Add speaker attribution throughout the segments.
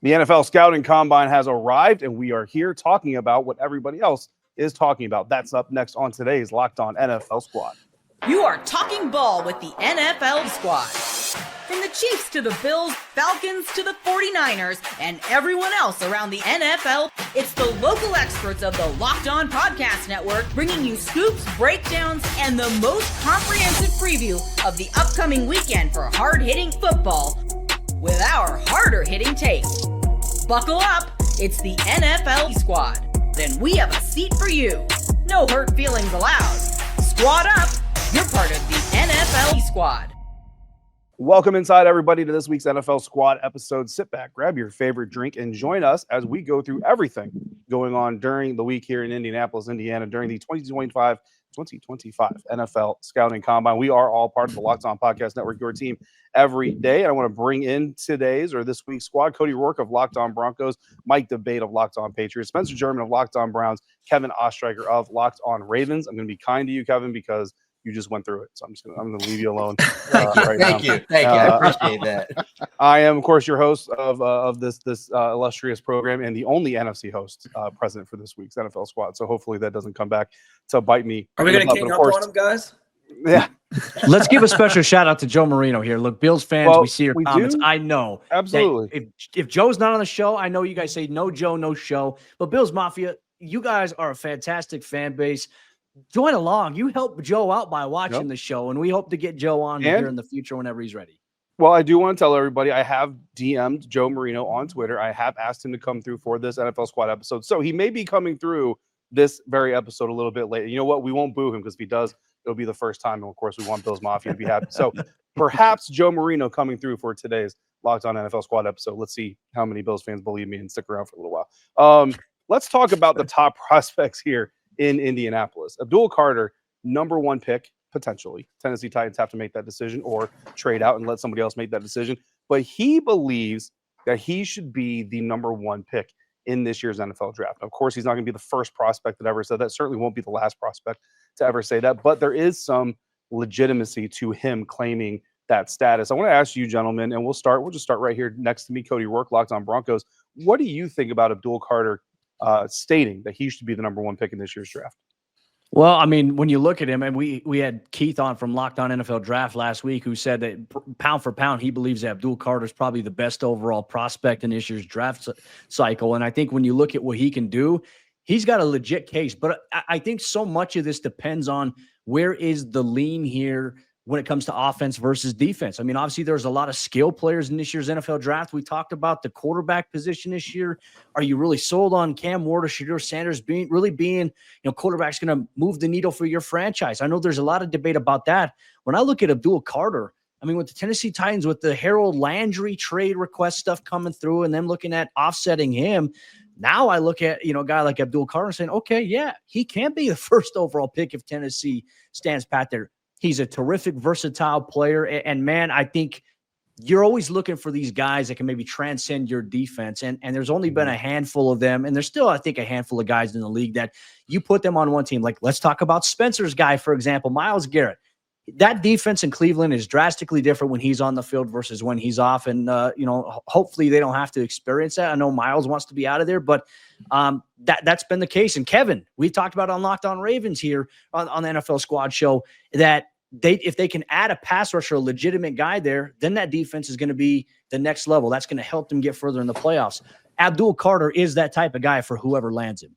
Speaker 1: The NFL Scouting Combine has arrived, and we are here talking about what everybody else is talking about. That's up next on today's Locked On NFL Squad.
Speaker 2: You are talking ball with the NFL Squad. From the Chiefs to the Bills, Falcons to the 49ers, and everyone else around the NFL, it's the local experts of the Locked On Podcast Network bringing you scoops, breakdowns, and the most comprehensive preview of the upcoming weekend for hard-hitting football with our harder-hitting take. Buckle up, it's the NFL Squad. Then we have a seat for you. No hurt feelings allowed. Squad up, you're part of the NFL Squad.
Speaker 1: Welcome inside, everybody, to this week's NFL Squad episode. Sit back, grab your favorite drink, and join us as we go through everything going on during the week here in Indianapolis, Indiana, during the 2025 NFL Scouting Combine. We are all part of the Locked On Podcast Network, your team every day. And I want to bring in this week's squad: Cody Rourke of Locked On Broncos, Mike DeBate of Locked On Patriots, Spencer German of Locked On Browns, Kevin Ostreicher of Locked On Ravens. I'm going to be kind to you, Kevin, because you just went through it. So I'm going to leave you alone.
Speaker 3: Thank you. I appreciate that.
Speaker 1: I am, of course, your host of this illustrious program and the only NFC host present for this week's NFL Squad. So hopefully that doesn't come back to bite me.
Speaker 4: Are we going to gang up on them, guys?
Speaker 1: Yeah.
Speaker 5: Let's give a special shout out to Joe Marino here. Look, Bills fans, we see your comments.
Speaker 1: Do?
Speaker 5: I know.
Speaker 1: Absolutely.
Speaker 5: If Joe's not on the show, I know you guys say no Joe, no show. But Bills Mafia, you guys are a fantastic fan base. Join along. You help Joe out by watching the show, and we hope to get Joe on here in the future whenever he's ready.
Speaker 1: Well, I do want to tell everybody I have DM'd Joe Marino on Twitter. I have asked him to come through for this NFL Squad episode. So he may be coming through this very episode a little bit later. You know what? We won't boo him because if he does, it'll be the first time. And of course, we want Bills Mafia to be happy. So perhaps Joe Marino coming through for today's Locked On NFL Squad episode. Let's see how many Bills fans believe me and stick around for a little while. Let's talk about the top prospects here in Indianapolis. Abdul Carter, number one pick, potentially. Tennessee Titans have to make that decision or trade out and let somebody else make that decision. But he believes that he should be the number one pick in this year's NFL draft. Of course, he's not going to be the first prospect that ever said that. Certainly won't be the last prospect to ever say that. But there is some legitimacy to him claiming that status. I want to ask you, gentlemen, and we'll just start right here next to me, Cody Rourke, Locked On Broncos. What do you think about Abdul Carter stating that he should be the number one pick in this year's draft?
Speaker 5: Well, I mean, when you look at him, and we had Keith on from Locked On NFL Draft last week, who said that pound for pound, he believes that Abdul Carter is probably the best overall prospect in this year's draft cycle. And I think when you look at what he can do, he's got a legit case. But I think so much of this depends on where is the lean here when it comes to offense versus defense. I mean, obviously, there's a lot of skill players in this year's NFL draft. We talked about the quarterback position this year. Are you really sold on Cam Ward or Shedeur Sanders being, quarterback's going to move the needle for your franchise? I know there's a lot of debate about that. When I look at Abdul Carter, I mean, with the Tennessee Titans, with the Harold Landry trade request stuff coming through and then looking at offsetting him, now I look at, a guy like Abdul Carter saying, okay, yeah, he can be the first overall pick if Tennessee stands pat there. He's a terrific, versatile player. And man, I think you're always looking for these guys that can maybe transcend your defense. And there's only been a handful of them. And there's still, I think, a handful of guys in the league that you put them on one team. Like, let's talk about Spencer's guy, for example, Myles Garrett. That defense in Cleveland is drastically different when he's on the field versus when he's off. And, hopefully they don't have to experience that. I know Myles wants to be out of there, but that's been the case. And Kevin, we've talked about on Locked On Ravens here on the NFL Squad show that if they can add a pass rusher, a legitimate guy there, then that defense is going to be the next level. That's going to help them get further in the playoffs. Abdul Carter is that type of guy for whoever lands him.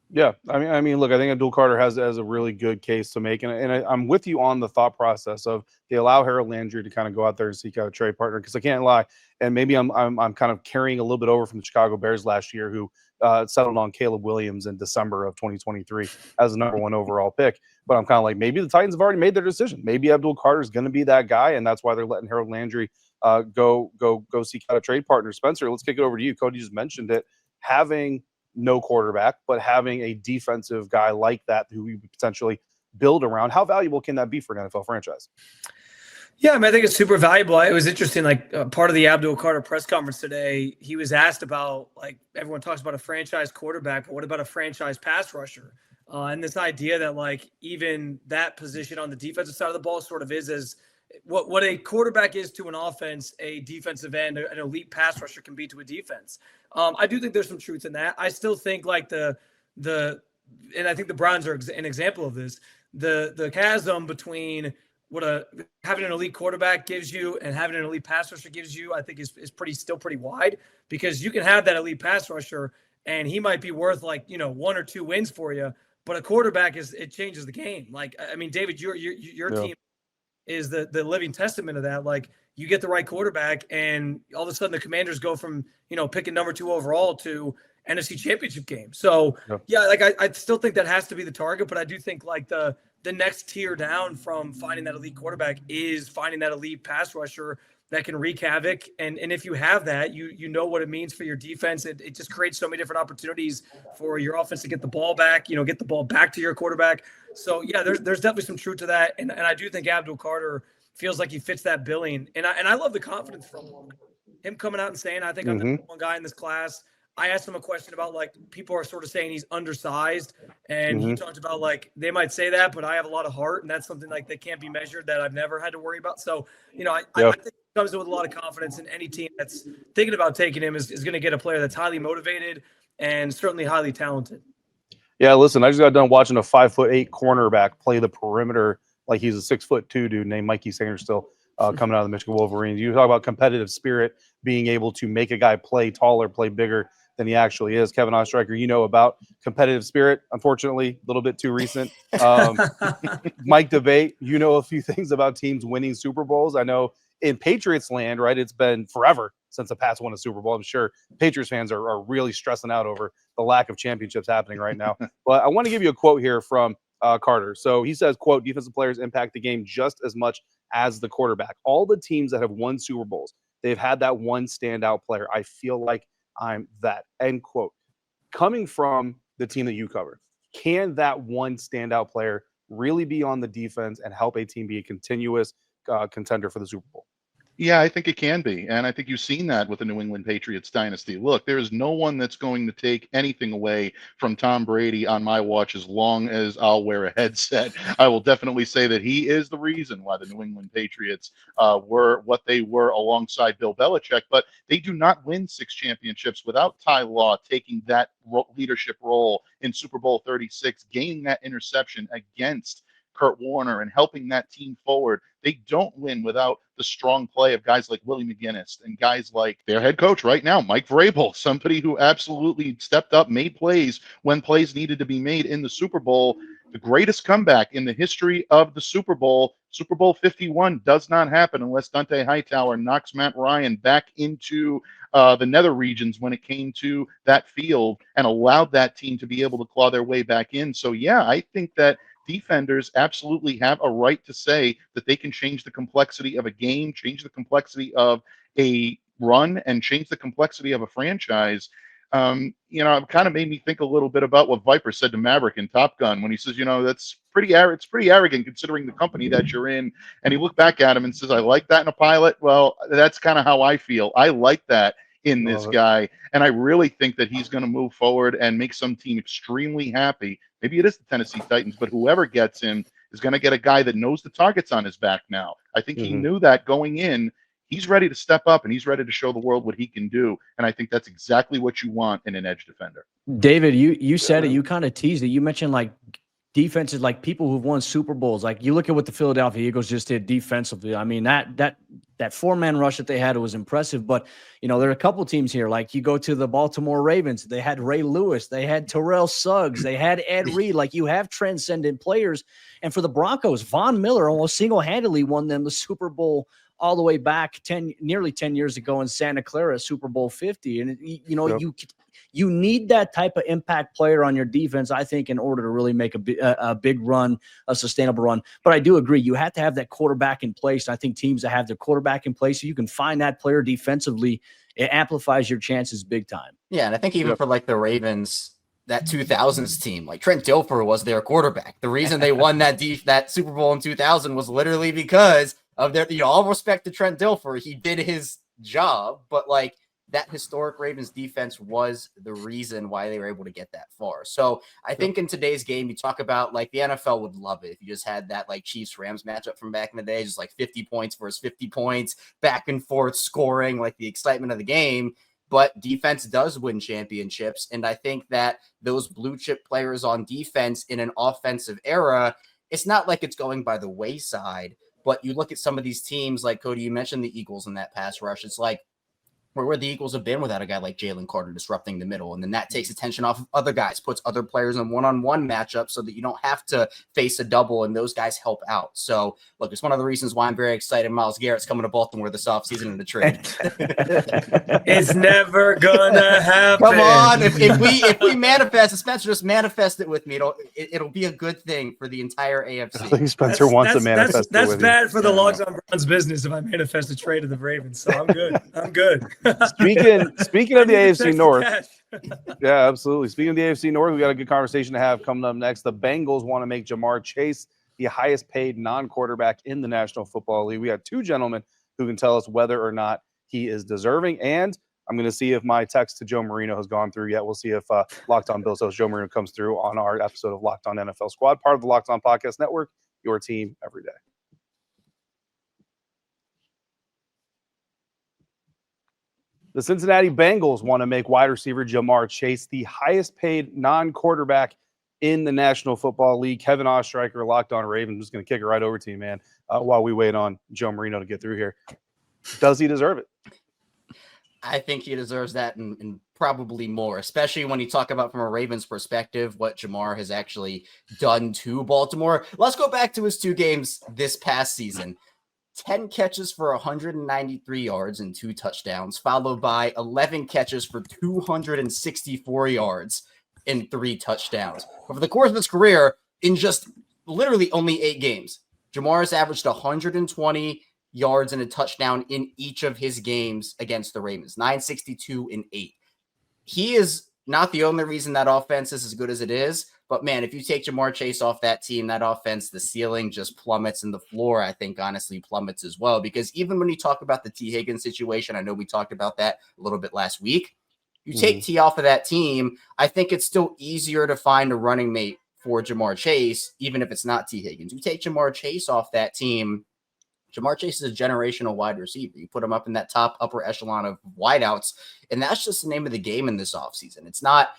Speaker 1: Yeah, I mean, look, I think Abdul Carter has a really good case to make, and I'm with you on the thought process of they allow Harold Landry to kind of go out there and seek out a trade partner, because I can't lie, and maybe I'm kind of carrying a little bit over from the Chicago Bears last year, who settled on Caleb Williams in December of 2023 as the number one overall pick. But I'm kind of like, maybe the Titans have already made their decision. Maybe Abdul Carter is going to be that guy, and that's why they're letting Harold Landry go seek out a trade partner. Spencer, let's kick it over to you. Cody just mentioned it, having no quarterback, but having a defensive guy like that who you potentially build around. How valuable can that be for an NFL franchise?
Speaker 4: Yeah, I mean, I think it's super valuable. It was interesting, part of the Abdul Carter press conference today, he was asked about, everyone talks about a franchise quarterback, but what about a franchise pass rusher? And this idea that, even that position on the defensive side of the ball sort of is what a quarterback is to an offense, a defensive end, an elite pass rusher can be to a defense. I do think there's some truth in that. I still think like and I think the Browns are an example of this. The chasm between what having an elite quarterback gives you and having an elite pass rusher gives you, I think is still pretty wide, because you can have that elite pass rusher and he might be worth like, 1 or 2 wins for you, but a quarterback it changes the game. Like, I mean, David, your team is the living testament of that. Like, you get the right quarterback and all of a sudden the Commanders go from, picking number 2 overall to NFC Championship game. So like I still think that has to be the target, but I do think like the next tier down from finding that elite quarterback is finding that elite pass rusher that can wreak havoc. And if you have that, you know what it means for your defense. It just creates so many different opportunities for your offense to get the ball back, get the ball back to your quarterback. So yeah, there's definitely some truth to that. And I do think Abdul Carter feels like he fits that billing. And I love the confidence from him coming out and saying, I think I'm the number one guy in this class. I asked him a question about like people are sort of saying he's undersized, and he talked about like they might say that, but I have a lot of heart, and that's something like that can't be measured that I've never had to worry about. So I think it comes with a lot of confidence, and any team that's thinking about taking him is going to get a player that's highly motivated and certainly highly talented.
Speaker 1: Yeah, listen, I just got done watching a 5'8" cornerback play the perimeter like he's a 6'2" dude named Mikey Sanders still. Coming out of the Michigan Wolverines. You talk about competitive spirit, being able to make a guy play taller, play bigger than he actually is. Kevin Ostreicher, about competitive spirit. Unfortunately, a little bit too recent. Mike Debate, a few things about teams winning Super Bowls. I know in Patriots land, right, it's been forever since the Pats won a Super Bowl. I'm sure Patriots fans are really stressing out over the lack of championships happening right now. But I want to give you a quote here from Carter. So he says, quote, defensive players impact the game just as much as the quarterback. All the teams that have won Super Bowls, they've had that one standout player. I feel like I'm that, end quote. Coming from the team that you cover, can that one standout player really be on the defense and help a team be a continuous contender for the Super Bowl?
Speaker 6: Yeah, I think it can be. And I think you've seen that with the New England Patriots dynasty. Look, there is no one that's going to take anything away from Tom Brady on my watch as long as I'll wear a headset. I will definitely say that he is the reason why the New England Patriots were what they were alongside Bill Belichick. But they do not win 6 championships without Ty Law taking that leadership role in Super Bowl 36, gaining that interception against Kurt Warner and helping that team forward. They don't win without the strong play of guys like Willie McGinnis and guys like their head coach right now, Mike Vrabel, somebody who absolutely stepped up, made plays when plays needed to be made in the Super Bowl. The greatest comeback in the history of the Super Bowl, Super Bowl 51, does not happen unless Dante Hightower knocks Matt Ryan back into the nether regions when it came to that field and allowed that team to be able to claw their way back in. So, yeah, I think that defenders absolutely have a right to say that they can change the complexity of a game, change the complexity of a run, and change the complexity of a franchise. It kind of made me think a little bit about what Viper said to Maverick in Top Gun when he says, that's it's pretty arrogant considering the company that you're in. And he looked back at him and says, I like that in a pilot. Well, that's kind of how I feel. I like that in this guy. And I really think that he's going to move forward and make some team extremely happy. Maybe it is the Tennessee Titans, but whoever gets him is going to get a guy that knows the target's on his back now. I think he knew that going in. He's ready to step up and he's ready to show the world what he can do. And I think that's exactly what you want in an edge defender.
Speaker 5: David, you said it, you kind of teased it. You mentioned like defenses, like people who've won Super Bowls. Like you look at what the Philadelphia Eagles just did defensively. I mean, that 4-man rush that they had was impressive. But, there are a couple teams here. Like you go to the Baltimore Ravens, they had Ray Lewis, they had Terrell Suggs, they had Ed Reed. Like you have transcendent players. And for the Broncos, Von Miller almost single-handedly won them the Super Bowl all the way back nearly 10 years ago in Santa Clara, Super Bowl 50. And, you need that type of impact player on your defense, I think, in order to really make a big run, a sustainable run. But I do agree, you have to have that quarterback in place. I think teams that have their quarterback in place, so you can find that player defensively, it amplifies your chances big time.
Speaker 3: Yeah, and I think even for like the Ravens, that 2000s team, like Trent Dilfer was their quarterback. The reason they won that Super Bowl in 2000 was literally because of their, all respect to Trent Dilfer. He did his job, but like that historic Ravens defense was the reason why they were able to get that far. So I think in today's game, you talk about like the NFL would love it if you just had that like Chiefs Rams matchup from back in the day, just like 50 points versus 50 points, back and forth scoring, like the excitement of the game. But defense does win championships. And I think that those blue chip players on defense in an offensive era, it's not like it's going by the wayside. But you look at some of these teams, like Cody, you mentioned the Eagles in that pass rush. It's like, where the Eagles have been without a guy like Jalen Carter disrupting the middle. And then that takes attention off of other guys, puts other players in one-on-one matchups so that you don't have to face a double, and those guys help out. So, look, it's one of the reasons why I'm very excited Myles Garrett's coming to Baltimore this offseason in the trade.
Speaker 4: It's never gonna happen.
Speaker 3: Come on. If we manifest, Spencer, just manifest it with me. It'll be a good thing for the entire AFC.
Speaker 1: I think Spencer wants to manifest
Speaker 4: That's
Speaker 1: it with
Speaker 4: bad for the Logs on Browns business if I manifest a trade of the Ravens. So I'm good. I'm good.
Speaker 1: Speaking of the AFC North,
Speaker 4: Cash.
Speaker 1: yeah, absolutely. Speaking of the AFC North, we got a good conversation to have coming up next. The Bengals want to make Jamar Chase the highest paid non-quarterback in the National Football League. We got two gentlemen who can tell us whether or not he is deserving. And I'm going to see if my text to Joe Marino has gone through yet. We'll see if Locked On Bills host Joe Marino comes through on our episode of Locked On NFL Squad, part of the Locked On Podcast Network, your team every day. The Cincinnati Bengals want to make wide receiver Jamar Chase the highest paid non-quarterback in the National Football League. Kevin Ostreicher, Locked On Ravens, just going to kick it right over to you, man, while we wait on Joe Marino to get through here. Does he deserve it?
Speaker 3: I think he deserves that and probably more, especially when you talk about from a Ravens perspective what Jamar has actually done to Baltimore. Let's go back to his two games this past season. 10 catches for 193 yards and 2 touchdowns, followed by 11 catches for 264 yards and 3 touchdowns. Over the course of his career, in just literally only 8 games, Jamar has averaged 120 yards and a touchdown in each of his games against the Ravens, 962 and 8. He is not the only reason that offense is as good as it is, but man, if you take Jamar Chase off that team, that offense, the ceiling just plummets, and the floor, I think, honestly plummets as well. Because even when you talk about the T. Higgins situation, I know we talked about that a little bit last week. You take T off of that team, I think it's still easier to find a running mate for Jamar Chase, even if it's not T. Higgins. You take Jamar Chase off that team, Jamar Chase is a generational wide receiver. You put him up in that top upper echelon of wideouts, and that's just the name of the game in this offseason. It's not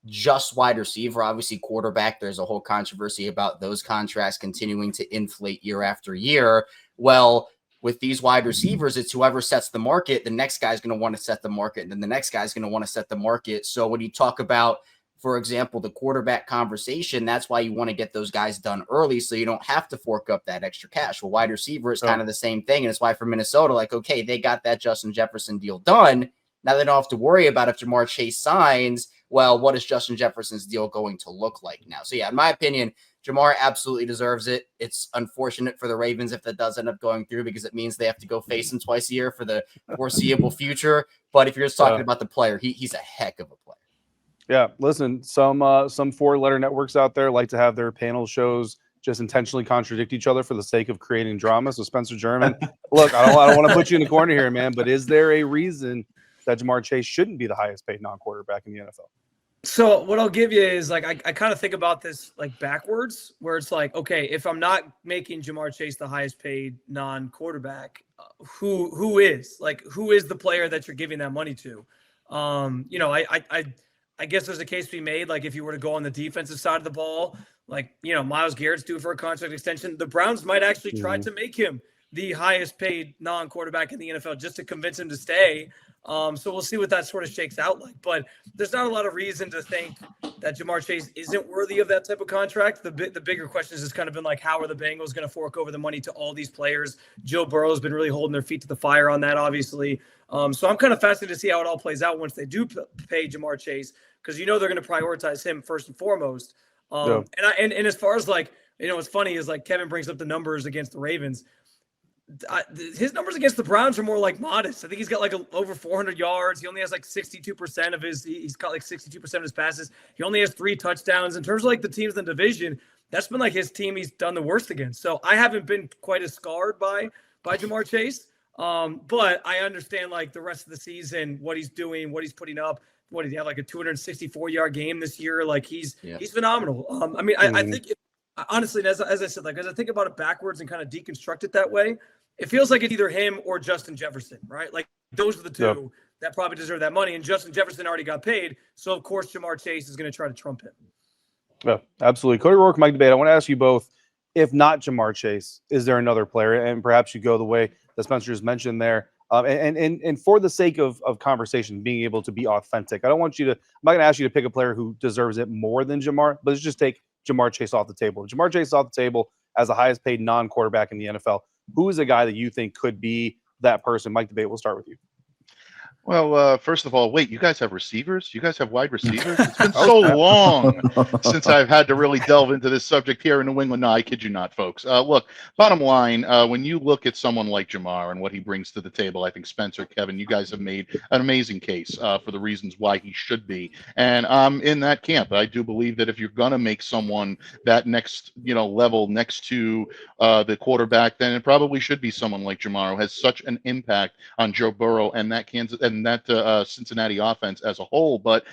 Speaker 3: just wide receiver. Obviously, quarterback, there's a whole controversy about those contracts continuing to inflate year after year. Well, with these wide receivers, it's whoever sets the market, the next guy's going to want to set the market, and then the next guy's going to want to set the market. So when you talk about, for example, the quarterback conversation, that's why you want to get those guys done early so you don't have to fork up that extra cash. Well, wide receiver is kind of the same thing. And it's why for Minnesota, like, okay, they got that Justin Jefferson deal done. Now they don't have to worry about if Jamar Chase signs. Well, what is Justin Jefferson's deal going to look like now? So, yeah, in my opinion, Jamar absolutely deserves it. It's unfortunate for the Ravens if that does end up going through because it means they have to go face him twice a year for the foreseeable future. But if you're just talking about the player, he's a heck of a player.
Speaker 1: Yeah, listen, some 4-letter networks out there like to have their panel shows just intentionally contradict each other for the sake of creating drama. So Spencer German, look, I don't want to put you in the corner here, man, but is there a reason that Jamar Chase shouldn't be the highest paid non-quarterback in the NFL?
Speaker 4: So what I'll give you is like I kind of think about this like backwards, where it's like, okay, if I'm not making Jamar Chase the highest paid non-quarterback, who is the player that you're giving that money to? I guess there's a case to be made, like if you were to go on the defensive side of the ball, like, Myles Garrett's due for a contract extension. The Browns might actually try to make him the highest paid non-quarterback in the NFL just to convince him to stay. So we'll see what that sort of shakes out like. But there's not a lot of reason to think that Jamar Chase isn't worthy of that type of contract. The bigger question has kind of been like, how are the Bengals going to fork over the money to all these players? Joe Burrow's been really holding their feet to the fire on that, obviously. So I'm kind of fascinated to see how it all plays out once they do pay Jamar Chase, because they're going to prioritize him first and foremost. And as far as like, what's funny is like Kevin brings up the numbers against the Ravens. His numbers against the Browns are more like modest. I think he's got like over 400 yards. He only has like 62% of he's caught like 62% of his passes. He only has 3 touchdowns. In terms of like the teams in the division, that's been like his team he's done the worst against. So I haven't been quite as scarred by Jamar Chase. But I understand like the rest of the season, what he's doing, what he's putting up. What did he have, like a 264-yard game this year? Like he's phenomenal. I mean, I think honestly, as I said, like as I think about it backwards and kind of deconstruct it that way, it feels like it's either him or Justin Jefferson, right? Like those are the two that probably deserve that money. And Justin Jefferson already got paid, so of course Jamar Chase is going to try to trump him.
Speaker 1: Yeah, absolutely. Cody Rourke, Mike Debate. I want to ask you both, if not Jamar Chase, is there another player? And perhaps you go the way that Spencer just mentioned there. And for the sake of conversation, being able to be authentic, I'm not going to ask you to pick a player who deserves it more than Jamar, but let's just take Jamar Chase off the table. Jamar Chase is off the table as the highest paid non-quarterback in the NFL. Who is a guy that you think could be that person? Mike Debate, we'll start with you.
Speaker 6: Well, first of all, wait, you guys have receivers? You guys have wide receivers? It's been so long since I've had to really delve into this subject here in New England. No, I kid you not, folks. Look, bottom line, when you look at someone like Jamar and what he brings to the table, I think Spencer, Kevin, you guys have made an amazing case for the reasons why he should be. And I'm in that camp. I do believe that if you're going to make someone that next, level next to the quarterback, then it probably should be someone like Jamar, who has such an impact on Joe Burrow and that Cincinnati offense as a whole. But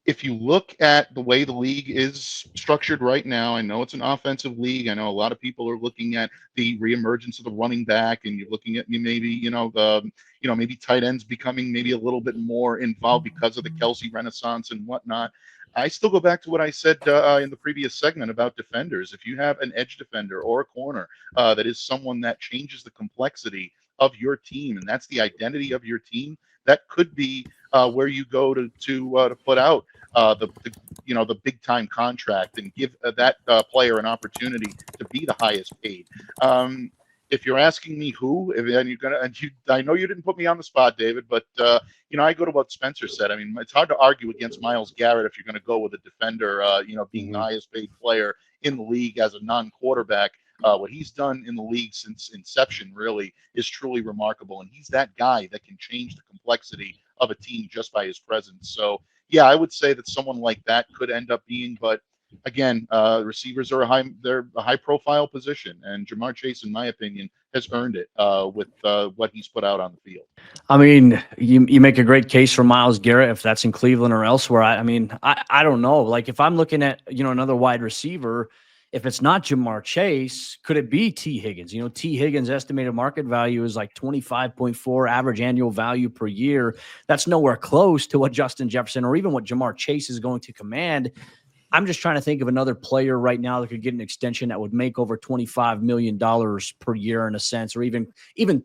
Speaker 6: if you look at the way the league is structured right now, I know it's an offensive league. I know a lot of people are looking at the reemergence of the running back, and you're looking at maybe maybe tight ends becoming maybe a little bit more involved because of the Kelsey renaissance and whatnot. I still go back to what I said in the previous segment about defenders. If you have an edge defender or a corner that is someone that changes the complexity of your team, and that's the identity of your team, that could be where you go to put out the big time contract and give that player an opportunity to be the highest paid. If you're asking me who, I know you didn't put me on the spot, David, but I go to what Spencer said. I mean, it's hard to argue against Myles Garrett if you're going to go with a defender, being the highest paid player in the league as a non-quarterback. What he's done in the league since inception really is truly remarkable. And he's that guy that can change the complexity of a team just by his presence. So, yeah, I would say that someone like that could end up being. But again, receivers are a high profile position. And Jamar Chase, in my opinion, has earned it with what he's put out on the field.
Speaker 5: I mean, you make a great case for Myles Garrett, if that's in Cleveland or elsewhere. I don't know. Like if I'm looking at, another wide receiver, if it's not Jamar Chase, could it be T. Higgins? T. Higgins' estimated market value is like 25.4 average annual value per year. That's nowhere close to what Justin Jefferson or even what Jamar Chase is going to command. I'm just trying to think of another player right now that could get an extension that would make over $25 million per year in a sense, or even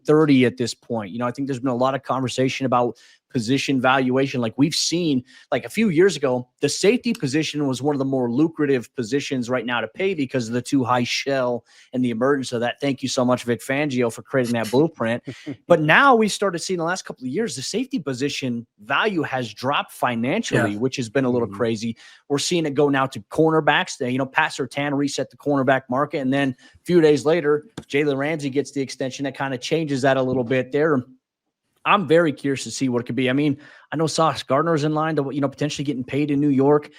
Speaker 5: 30 at this point. I think there's been a lot of conversation about position valuation. Like we've seen, like a few years ago, the safety position was one of the more lucrative positions right now to pay because of the too high shell and the emergence of that. Thank you so much, Vic Fangio, for creating that blueprint. But now we started seeing the last couple of years, the safety position value has dropped financially, which has been a little crazy. We're seeing it go now to cornerbacks. Pat Surtain reset the cornerback market. And then a few days later, Jalen Ramsey gets the extension that kind of changes that a little bit there. I'm very curious to see what it could be. I mean, I know Sauce Gardner's in line to, potentially getting paid in New York.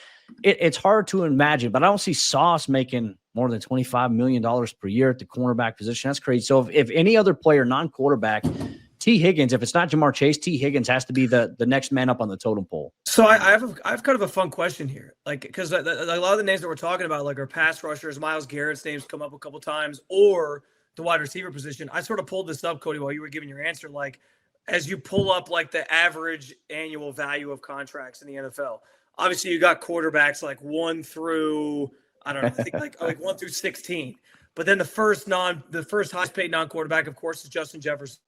Speaker 5: It's hard to imagine, but I don't see Sauce making more than $25 million per year at the cornerback position. That's crazy. So if any other player, non-quarterback, T. Higgins, if it's not Jamar Chase, T. Higgins has to be the next man up on the totem pole.
Speaker 4: So I have kind of a fun question here, like because a lot of the names that we're talking about, like our pass rushers, Myles Garrett's names come up a couple times, or the wide receiver position. I sort of pulled this up, Cody, while you were giving your answer, like. As you pull up like the average annual value of contracts in the NFL, obviously you got quarterbacks like 1 through, I don't know, I think like 1 through 16. But then the first highest paid non-quarterback, of course, is Justin Jefferson.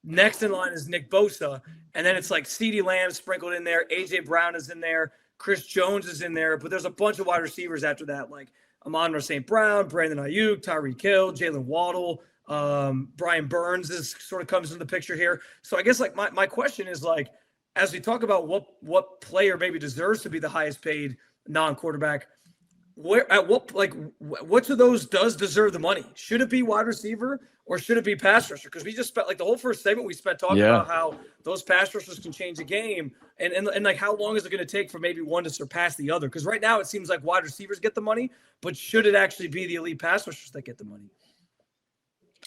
Speaker 4: Next in line is Nick Bosa. And then it's like CeeDee Lamb sprinkled in there. AJ Brown is in there. Chris Jones is in there. But there's a bunch of wide receivers after that, like Amon-Ra St. Brown, Brandon Ayuk, Tyreek Hill, Jalen Waddle. Brian Burns sort of comes into the picture here. So I guess like my question is like, as we talk about what player maybe deserves to be the highest paid non-quarterback, which of those does deserve the money? Should it be wide receiver or should it be pass rusher? Because we just spent like the whole first segment we spent talking about how those pass rushers can change the game and like how long is it going to take for maybe one to surpass the other? Because right now it seems like wide receivers get the money, but should it actually be the elite pass rushers that get the money?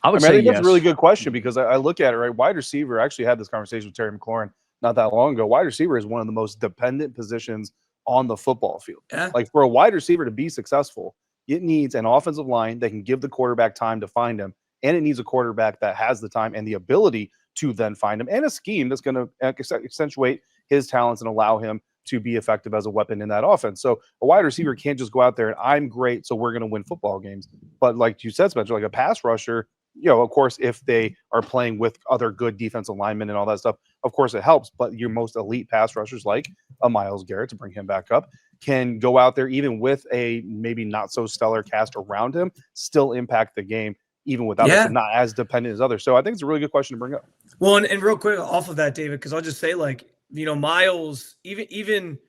Speaker 5: I would
Speaker 1: I
Speaker 5: say
Speaker 1: think that's a really
Speaker 5: yes.
Speaker 1: good question because I look at it, right? Wide receiver, I actually had this conversation with Terry McLaurin not that long ago. Wide receiver is one of the most dependent positions on the football field.
Speaker 4: Yeah.
Speaker 1: Like for a wide receiver to be successful, it needs an offensive line that can give the quarterback time to find him. And it needs a quarterback that has the time and the ability to then find him, and a scheme that's going to accentuate his talents and allow him to be effective as a weapon in that offense. So a wide receiver can't just go out there and I'm great, so we're going to win football games. But like you said, Spencer, like a pass rusher, of course, if they are playing with other good defensive linemen and all that stuff, of course it helps. But your most elite pass rushers, like a Myles Garrett, to bring him back up, can go out there even with a maybe not so stellar cast around him, still impact the game even without it, but not as dependent as others. So I think it's a really good question to bring up.
Speaker 4: Well, and real quick off of that, David, because I'll just say, like, Myles, even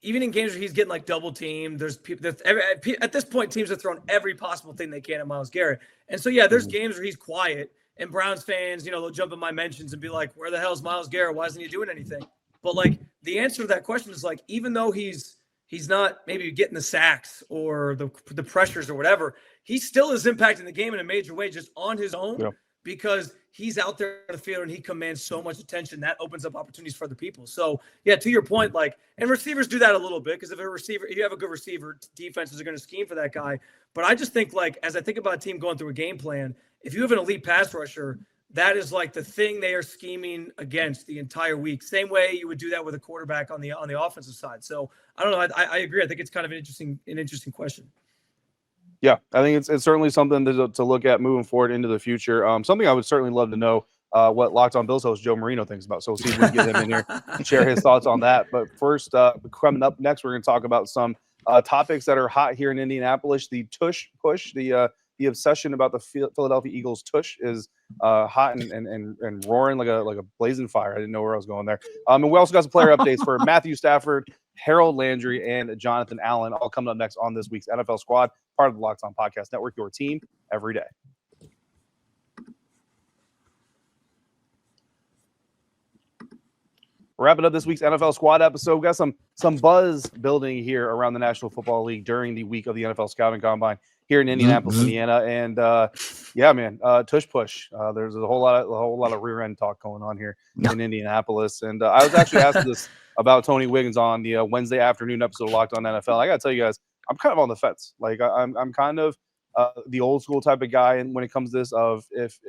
Speaker 4: in games where he's getting like double teamed, there's people at this point, teams have thrown every possible thing they can at Myles Garrett. And so, yeah, there's games where he's quiet and Browns fans, they'll jump in my mentions and be like, where the hell's Myles Garrett? Why isn't he doing anything? But like the answer to that question is like, even though he's not maybe getting the sacks or the pressures or whatever, he still is impacting the game in a major way just on his own because he's out there on the field and he commands so much attention that opens up opportunities for other people. So yeah, to your point, like, and receivers do that a little bit because if you have a good receiver, defenses are going to scheme for that guy. But I just think, like, as I think about a team going through a game plan, if you have an elite pass rusher, that is like the thing they are scheming against the entire week. Same way you would do that with a quarterback on the offensive side. So I don't know. I agree. I think it's kind of an interesting question.
Speaker 1: Yeah, I think it's certainly something to look at moving forward into the future. Something I would certainly love to know what Locked On Bills host Joe Marino thinks about. So we'll see if we can get him in here and share his thoughts on that. But first, coming up next, we're going to talk about some topics that are hot here in Indianapolis. The Tush Push, the obsession about the Philadelphia Eagles tush is hot and roaring like a blazing fire. I didn't know where I was going there. And we also got some player updates for Matthew Stafford, Harold Landry, and Jonathan Allen, all coming up next on this week's NFL Squad, part of the Locked On Podcast Network, your team every day. Wrapping up this week's NFL Squad episode, we got some buzz building here around the National Football League during the week of the NFL Scouting Combine here in Indianapolis, Indiana, and yeah, man, Tush Push. There's a whole lot of rear end talk going on here in Indianapolis, and I was actually asked this about Tony Wiggins on the Wednesday afternoon episode of Locked On NFL. I got to tell you guys, I'm kind of on the fence. Like I'm kind of the old school type of guy, and when it comes to this, of if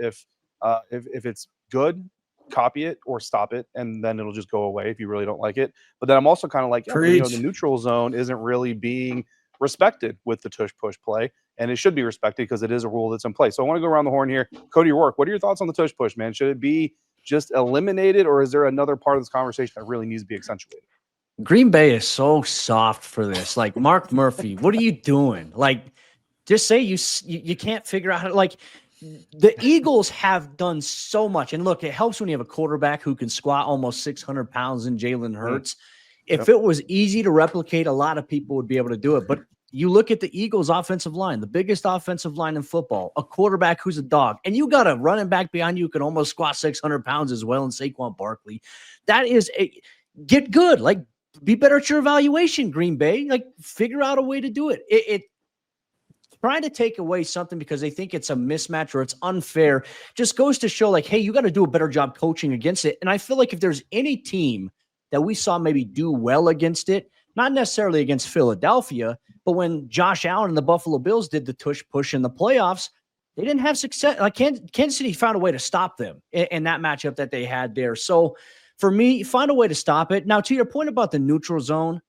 Speaker 1: it's good, copy it or stop it, and then it'll just go away if you really don't like it. But then I'm also kind of like, the neutral zone isn't really being respected with the Tush Push play, and it should be respected because it is a rule that's in place. So I want to go around the horn here. Cody Rourke, what are your thoughts on the Tush Push, man? Should it be just eliminated, or is there another part of this conversation that really needs to be accentuated?
Speaker 5: Green Bay is so soft for this. Like, Mark Murphy, what are you doing? Like, just say you can't figure out how to, like, the Eagles have done so much. And look, it helps when you have a quarterback who can squat almost 600 pounds in Jalen Hurts. If it was easy to replicate, a lot of people would be able to do it. But you look at the Eagles' offensive line, the biggest offensive line in football, a quarterback who's a dog, and you got a running back behind you who can almost squat 600 pounds as well in Saquon Barkley. That is get good. Like, be better at your evaluation, Green Bay. Like, figure out a way to do it. It trying to take away something because they think it's a mismatch or it's unfair just goes to show, like, hey, you got to do a better job coaching against it. And I feel like if there's any team that we saw maybe do well against it, not necessarily against Philadelphia, but when Josh Allen and the Buffalo Bills did the Tush Push in the playoffs, they didn't have success. Like, Kansas City found a way to stop them in that matchup that they had there. So for me, find a way to stop it. Now, to your point about the neutral zone,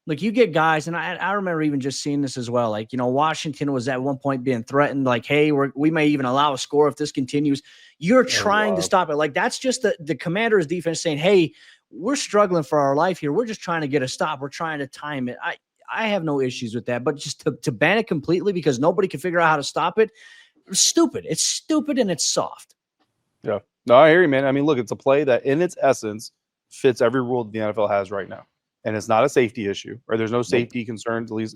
Speaker 5: like, you get guys, and I remember even just seeing this as well. Like, Washington was at one point being threatened, like, hey, we may even allow a score if this continues. You're trying to stop it. Like, that's just the Commanders' defense saying, hey, we're struggling for our life here. We're just trying to get a stop. We're trying to time it. I have no issues with that. But just to ban it completely because nobody can figure out how to stop it, it's stupid. It's stupid and it's soft.
Speaker 1: Yeah. No, I hear you, man. I mean, look, it's a play that in its essence fits every rule that the NFL has right now. And it's not a safety issue, or there's no safety concerns, at least.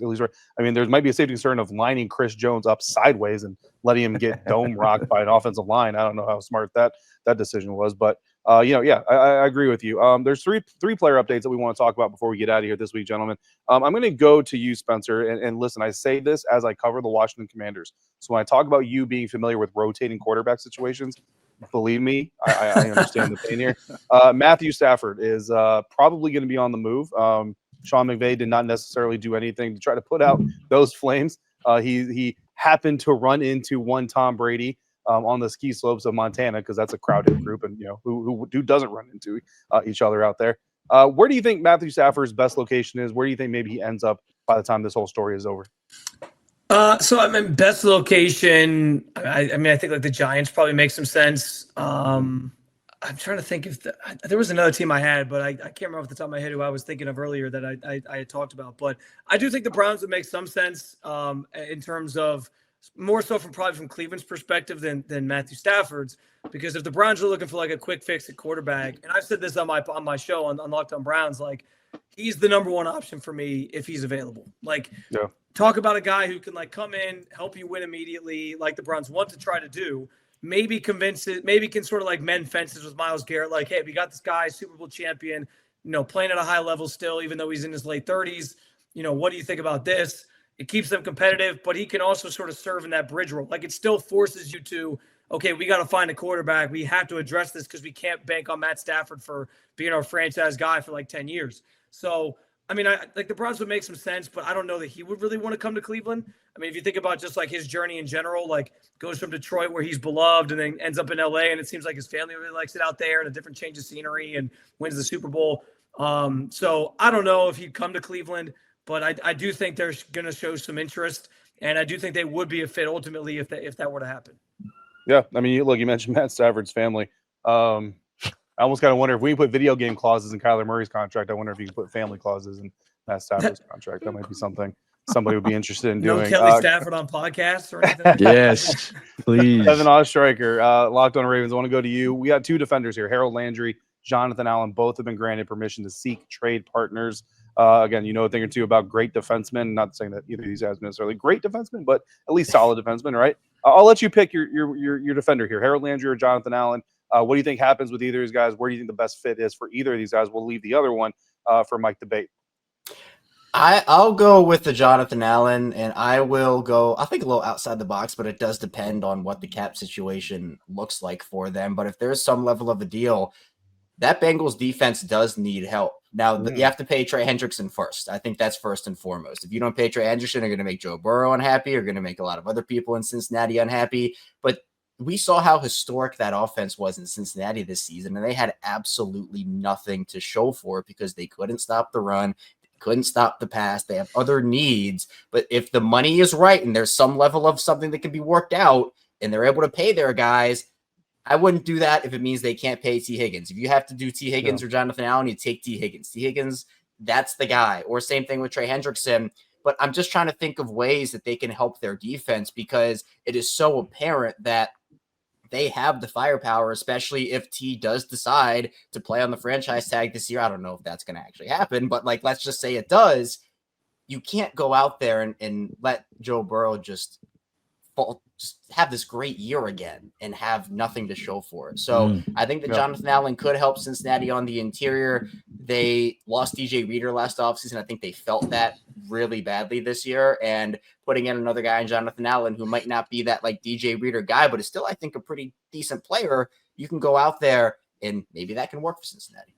Speaker 1: I mean, there might be a safety concern of lining Chris Jones up sideways and letting him get dome rocked by an offensive line. I don't know how smart that decision was, but I agree with you. There's three player updates that we want to talk about before we get out of here this week, gentlemen. I'm going to go to you, Spencer, and listen. I say this as I cover the Washington Commanders. So when I talk about you being familiar with rotating quarterback situations, believe me, I understand the pain here. Matthew Stafford is probably going to be on the move. Sean McVay did not necessarily do anything to try to put out those flames. He happened to run into one Tom Brady on the ski slopes of Montana, because that's a crowded group, and who doesn't run into each other out there. Where do you think Matthew Stafford's best location is? Where do you think maybe he ends up by the time this whole story is over?
Speaker 4: So I mean, best location. I think like the Giants probably make some sense. I'm trying to think if there was another team I had, but I can't remember off the top of my head who I was thinking of earlier that I had talked about. But I do think the Browns would make some sense in terms of more so from Cleveland's perspective than Matthew Stafford's, because if the Browns are looking for like a quick fix at quarterback, and I've said this on my show on Locked On Browns, like he's the number one option for me if he's available. Like, talk about a guy who can like come in, help you win immediately, like the Browns want to try to do. Maybe convince it, maybe can sort of like mend fences with Myles Garrett. Like, hey, we got this guy, Super Bowl champion, playing at a high level still, even though he's in his late 30s. What do you think about this? It keeps them competitive, but he can also sort of serve in that bridge role. Like, it still forces you to, okay, we got to find a quarterback. We have to address this because we can't bank on Matt Stafford for being our franchise guy for like 10 years. So, I mean, like the Browns would make some sense, but I don't know that he would really want to come to Cleveland. I mean, if you think about just like his journey in general, like goes from Detroit where he's beloved and then ends up in LA, and it seems like his family really likes it out there and a different change of scenery, and wins the Super Bowl. So I don't know if he'd come to Cleveland, but I do think they're going to show some interest, and I do think they would be a fit ultimately if that were to happen.
Speaker 1: Yeah, I mean, look, you mentioned Matt Stafford's family. I almost kind of wonder if we put video game clauses in Kyler Murray's contract. I wonder if you can put family clauses in Matt Stafford's contract. That might be something somebody would be interested in doing.
Speaker 4: No Kelly Stafford on podcasts or anything?
Speaker 5: Yes, please.
Speaker 1: Devin Ostreicher, Locked On Ravens. I want to go to you. We got two defenders here, Harold Landry, Jonathan Allen. Both have been granted permission to seek trade partners. Again, a thing or two about great defensemen. Not saying that either of these guys are necessarily great defensemen, but at least solid defensemen, right? I'll let you pick your defender here, Harold Landry or Jonathan Allen. What do you think happens with either of these guys? Where do you think the best fit is for either of these guys? We'll leave the other one for Mike debate.
Speaker 3: I'll go with the Jonathan Allen, and I will go, I think, a little outside the box, but it does depend on what the cap situation looks like for them. But if there's some level of a deal, that Bengals defense does need help. Now, you have to pay Trey Hendrickson first. I think that's first and foremost. If you don't pay Trey Hendrickson, you're going to make Joe Burrow unhappy. You're going to make a lot of other people in Cincinnati unhappy. But we saw how historic that offense was in Cincinnati this season, and they had absolutely nothing to show for it because they couldn't stop the run, couldn't stop the pass. They have other needs. But if the money is right and there's some level of something that can be worked out and they're able to pay their guys, I wouldn't do that if it means they can't pay T. Higgins. If you have to do T. Higgins or Jonathan Allen, you take T. Higgins. T. Higgins, that's the guy. Or same thing with Trey Hendrickson. But I'm just trying to think of ways that they can help their defense, because it is so apparent that they have the firepower, especially if T does decide to play on the franchise tag this year. I don't know if that's going to actually happen, but like, let's just say it does. You can't go out there and let Joe Burrow just have this great year again and have nothing to show for it. So I think that Jonathan Allen could help Cincinnati on the interior. They lost DJ Reader last offseason. I think they felt that really badly this year, and putting in another guy in Jonathan Allen, who might not be that like DJ Reader guy, but is still, I think, a pretty decent player. You can go out there and maybe that can work for Cincinnati.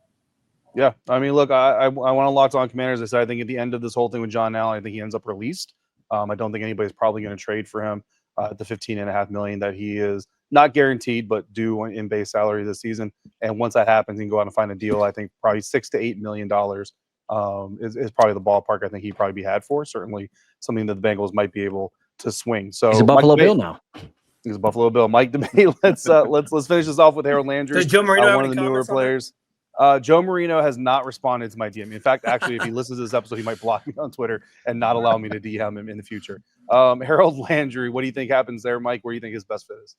Speaker 1: Yeah. I mean, look, I want to Locked On Commanders. I said, I think at the end of this whole thing with John Allen, I think he ends up released. I don't think anybody's probably going to trade for him. The $15.5 million that he is not guaranteed, but due in base salary this season. And once that happens, he can go out and find a deal. I think probably $6 to $8 million is probably the ballpark I think he'd probably be had for. Certainly something that the Bengals might be able to swing. So
Speaker 5: he's a Buffalo Bill now.
Speaker 1: He's a Buffalo Bill. Mike debate. Let's finish this off with Harold Landry.
Speaker 4: Does Joe Marino
Speaker 1: one of the newer players. Joe Marino has not responded to my DM. In fact, actually, if he listens to this episode, he might block me on Twitter and not allow me to DM him in the future. Harold Landry, what do you think happens there, Mike? Where do you think his best fit is?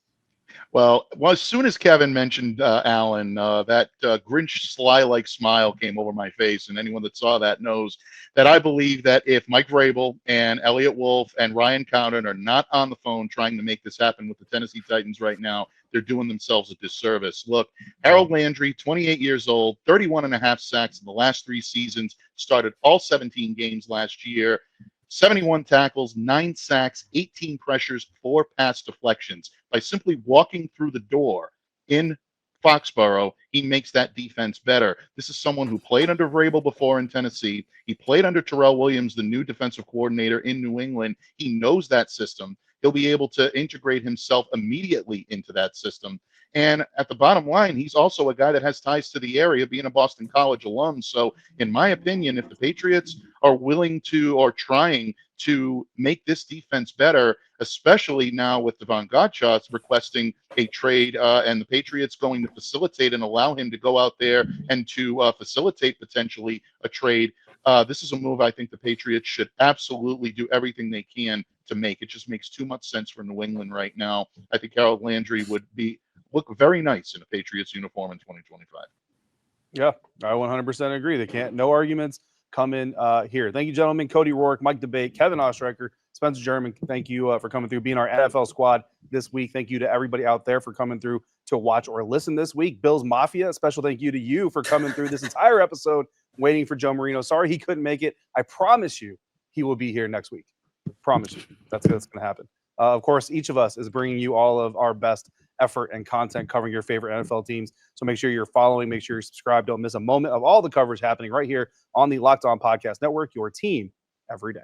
Speaker 6: Well, as soon as Kevin mentioned Allen, that Grinch sly-like smile came over my face, and anyone that saw that knows that I believe that if Mike Vrabel and Elliott Wolf and Ryan Condon are not on the phone trying to make this happen with the Tennessee Titans right now, they're doing themselves a disservice. Look, Harold Landry, 28 years old, 31.5 sacks in the last 3 seasons, started all 17 games last year, 71 tackles, 9 sacks, 18 pressures, 4 pass deflections. By simply walking through the door in Foxborough, he makes that defense better. This is someone who played under Vrabel before in Tennessee. He played under Terrell Williams, the new defensive coordinator in New England. He knows that system. He'll be able to integrate himself immediately into that system. And at the bottom line, he's also a guy that has ties to the area, being a Boston College alum. So in my opinion, if the Patriots are willing to or trying to make this defense better, especially now with Devon Godchaux requesting a trade and the Patriots going to facilitate and allow him to go out there and to facilitate potentially a trade, this is a move I think the Patriots should absolutely do everything they can to make. It just makes too much sense for New England right now. I think Harold Landry would look very nice in a Patriots uniform in 2025.
Speaker 1: Yeah, I 100% agree. They can't. No arguments come in here. Thank you, gentlemen. Cody Rourke, Mike Debate, Kevin Ostreicher, Spencer German. Thank you for coming through, being our NFL squad this week. Thank you to everybody out there for coming through to watch or listen this week. Bills Mafia, a special thank you to you for coming through this entire episode, waiting for Joe Marino. Sorry he couldn't make it. I promise you he will be here next week. Promise you. That's going to happen. Of course, each of us is bringing you all of our best effort and content covering your favorite NFL teams. So make sure you're following, make sure you're subscribed. Don't miss a moment of all the coverage happening right here on the Locked On Podcast Network, your team every day.